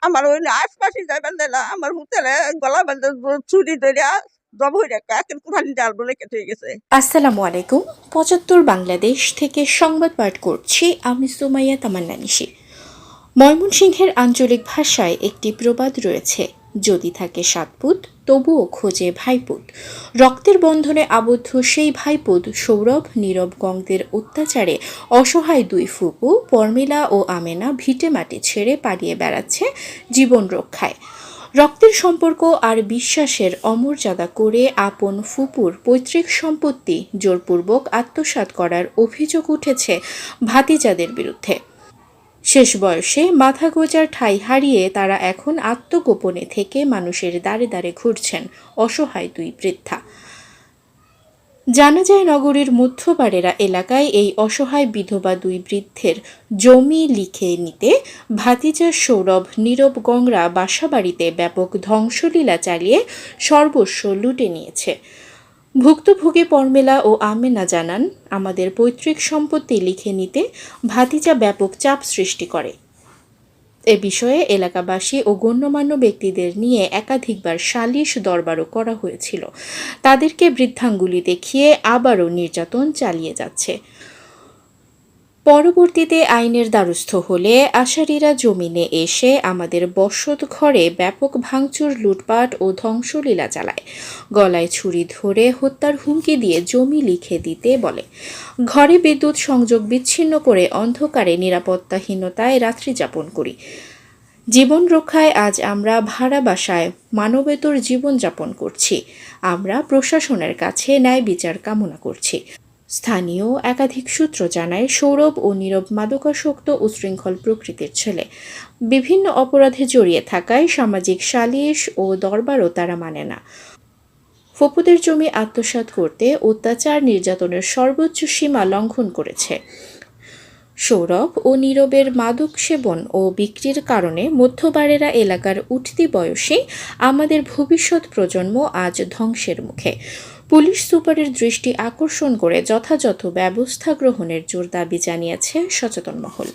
আমার ওই আশপাশে যাইবেন না আমার হোটেলে গলা বাঁধে ছুরি ধরিয়া জব হয়ে একের কোঠানি ডাল বলে কেটে গেছে। আসসালামু আলাইকুম। ৭৫ বাংলাদেশ থেকে সংবাদ পাঠ করছি আমি সুমাইয়া তামান্না নিশি। ময়মনসিংহের আঞ্চলিক ভাষায় একটি প্রবাদ রয়েছে, যদি থাকে ৭ পুত তবুও খোঁজে ভাইপুত। রক্তের বন্ধনে আবদ্ধ সেই ভাইপুত সৌরভ নীরব গঙ্গদের অত্যাচারে অসহায় দুই ফুপু পরমিলা ও আমেনা ভিটে মাটি ছেড়ে পালিয়ে বেড়াচ্ছে জীবন রক্ষায়। রক্তের সম্পর্ক আর বিশ্বাসের অমর্যাদা করে আপন ফুপুর পৈতৃক সম্পত্তি জোরপূর্বক আত্মসাৎ করার অভিযোগ উঠেছে ভাতিজাদের বিরুদ্ধে। শেষ বয়সে মাথা গোঁজার ঠাঁই হারিয়ে তারা এখন আত্মগোপনে থেকে মানুষের দ্বারে দ্বারে ঘুরছেন অসহায় দুই বৃদ্ধা। জানা যায় নগরীর মধ্যপাড়েরা এলাকায় এই অসহায় বিধবা দুই বৃদ্ধের জমি লিখে নিতে ভাতিজা সৌরভ নীরব গংরা বাসাবাড়িতে ব্যাপক ধ্বংসলীলা চালিয়ে সর্বস্ব লুটে নিয়েছে। ভুক্তভোগী পরমেলা ও আমেনা জানান, আমাদের পৈতৃক সম্পত্তি লিখে নিতে ভাতিজা ব্যাপক চাপ সৃষ্টি করে। এ বিষয়ে এলাকাবাসী ও গণ্যমান্য ব্যক্তিদের নিয়ে একাধিকবার সালিশ দরবারও করা হয়েছিল। তাদেরকে বৃদ্ধাঙ্গুলি দেখিয়ে আবারও নির্যাতন চালিয়ে যাচ্ছে। পরবর্তীতে আইনের দ্বারস্থ হলে আশারিরা জমিনে এসে আমাদের বসত ঘরে ব্যাপক ভাঙচুর, লুটপাট ও ধ্বংসলীলা চালায়। গলায় ছুরি ধরে হত্যার হুমকি দিয়ে জমি লিখে দিতে বলে। ঘরে বিদ্যুৎ সংযোগ বিচ্ছিন্ন করে অন্ধকারে নিরাপত্তাহীনতায় রাত্রি যাপন করি। জীবন রক্ষায় আজ আমরা ভাড়া বাসায় মানবেতর জীবনযাপন করছি। আমরা প্রশাসনের কাছে ন্যায় বিচার কামনা করছি। স্থানীয় একাধিক সূত্র জানায়, সৌরভ ও নীরব মাদকাসক্ত উচ্ছৃঙ্খল প্রকৃতির ছেলে। বিভিন্ন অপরাধে জড়িয়ে থাকায় সামাজিক সালিশ ও দরবারও তারা মানে না। ফুপুদের জমি আত্মসাৎ করতে অত্যাচার নির্যাতনের সর্বোচ্চ সীমা লঙ্ঘন করেছে। সৌরভ ও নীরবের মাদক সেবন ও বিক্রির কারণে মধ্যবাড়েরা এলাকার উঠতি বয়সী আমাদের ভবিষ্যৎ প্রজন্ম আজ ধ্বংসের মুখে। পুলিশ সুপারের দৃষ্টি আকর্ষণ করে যথাযথ ব্যবস্থা গ্রহণের জোর দাবি জানিয়েছে সচেতন মহল।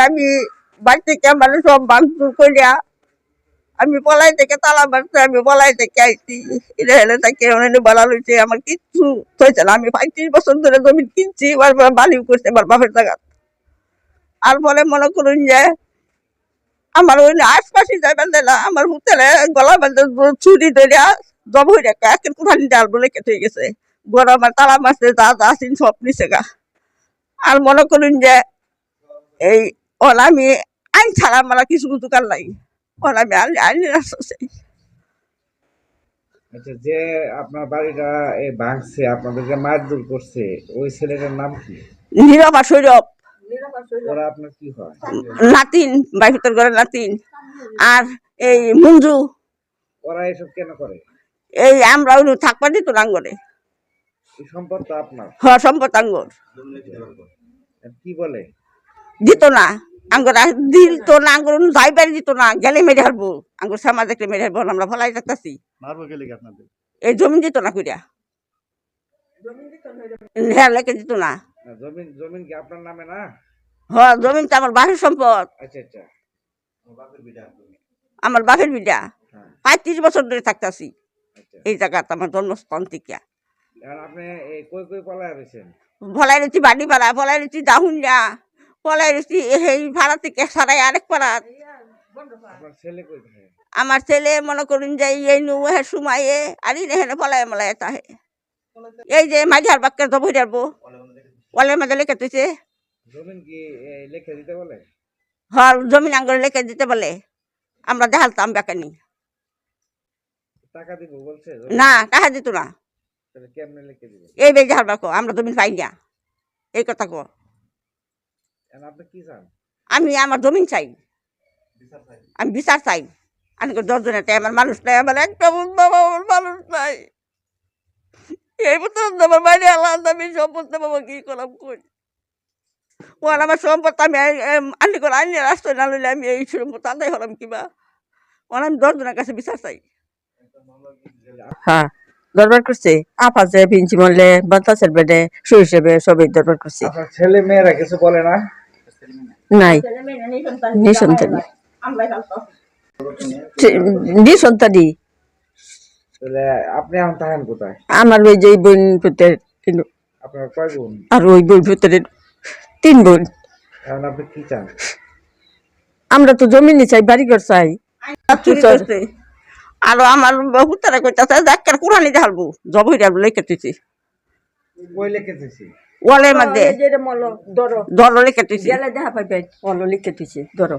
আমি বাড়ি থেকে মানে সব ভাঙচুর করিয়া আমি পলাই থেকে তালা মারছে, আমি পলাই থেকে আইছি। এটা হেলে তাকে বলা হয়েছে আমার কিচ্ছু হয়েছে না। আমি ৩৫ বছর ধরে জমি কিনছি, বালিও করছে আমার বাপের জায়গা। আর পরে মনে করুন যে আমার ওই আশপাশে যাইবেন না আমার হোটেলে গলা বাঁধে ছুরি ধরিয়া জব হয়ে একের কোঠানি ডাল বলে কেটে গেছে। গরম আমার তালা মারছে, যা যা আছেন সব নিচে গা। আর মনে করুন যে এই আমি আইন ছাড়া আমার কিছু দোকান নাই। আমি আইনের রাস্তা। আচ্ছা, যে আপনার বাড়িটা ভাঙছে, আপনাদেরকে মারধর করছে, ওই ছেলেটার নাম কি? নীরব আর সৌরভ। ওরা আপনার কি হয়? নাতিন, বাইফের ঘরে নাতিন। আর এই মঞ্জু। ওরা এসব কেন করে? এই আমরা থাকবা দিত আঙ্গরে। এই সম্পদ তো আপনার। হ্যাঁ, সম্পদ আঙ্গর। কি বলে? দিত না আঙ্গর, দিত না আঙ্গর, যাইবার দিত না, গেলে মেরে হারবো। আঙ্গর সামা দেখলে মেরে হারবো, আমরা ফলাই যাচ্ছি। এই জমিন দিত না কইরা, হ্যাঁ লেখে দিত না। জমিন কি আপনার নামে না? হ্যাঁ, জমিন তো আমার বাপের সম্পদ। আচ্ছা আচ্ছা, আমার বাপের বিটা। ৩৫ বছর ধরে থাকতেছি এই জায়গাতে, আমার জন্মস্থান থেকে। আপনি কই কই পলায় রয়েছেন? ফলাই রয়েছি বাড়ি পাড়া, ফলাই রয়েছি দাহুনিয়া, ফলাই রয়েছি এই ভাড়া থেকে সারাই আরেক পাড়া। আপনার ছেলে কই থাকে? আমার ছেলে মনে করুন যে এই সময়ে আর এখানে ফলাই মলাই তাহে এই যে মাঝার বাক্যের তো ভরে যাবো ওলের মাঝে লেখে তুইছে। জমিন কি লিখে দিতে বলে? হ্যাঁ, জমিন আঙ্গরে লেখে দিতে বলে। আমরা দেখালতাম বেকানি। টাকা দিব বলছে? না, টাকা দিত না। কেমনে লিখে দিবে? এই বেজে হার বাক্য আমরা জমিন পাই না, এই কথা কো। আপনি কি চান? আমি আমার জমিন চাই, আমি বিচার চাই। আমি ১০ জনের আমার মানুষ নাই, আমার একটা মানুষ নাই। এই বছর আমার বাইরে আলাদা আমি সম্পদ বাবা কি করলাম কই ও আমার সম্পদ আমি আনি করে আইনি রাস্তায় না লইলে আমি এই সম্পদ আদায় হলাম কিবা। আমি ১০ জনের কাছে বিচার চাই। হ্যাঁ, দরবার করছে আপা যে ভিঞ্চি মরলে বাতাসের বেডে শুয়ে হিসেবে সবাই দরবার করছে। ছেলে মেয়েরা কিছু বলে না? নাই, নিঃসন্তান। সন্তানি তাহলে আপনি এখন থাকেন কোথায়? আমার ওই যে বোন পুতের আপনার কয় বোন? আর ওই বোন পুতের 3 বোন। এখন আপনি কি চান? আমরা তো জমি চাই, বাড়িঘর চাই। আর আমার হুতারা কইতাছে ডাক্তার কুরানি ঢালবো জবইরা লেখেতেছি কই লিখেতেছি? ওয়ালের মধ্যে ধরো লেখেতেছি, দেখা পাইবেন লিখেতেছি ধরো।